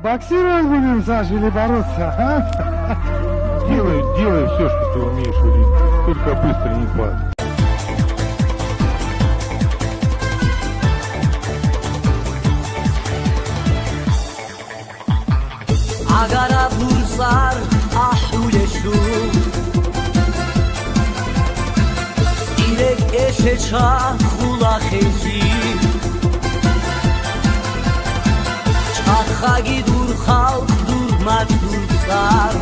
Боксировать будем, Саша, или бороться, а? Делай все, что ты умеешь, Улин. Только быстро не падай. Agara bursar ahuleshu Direk eşeça khulakhezi Çakhagi dur khalq durmat dursar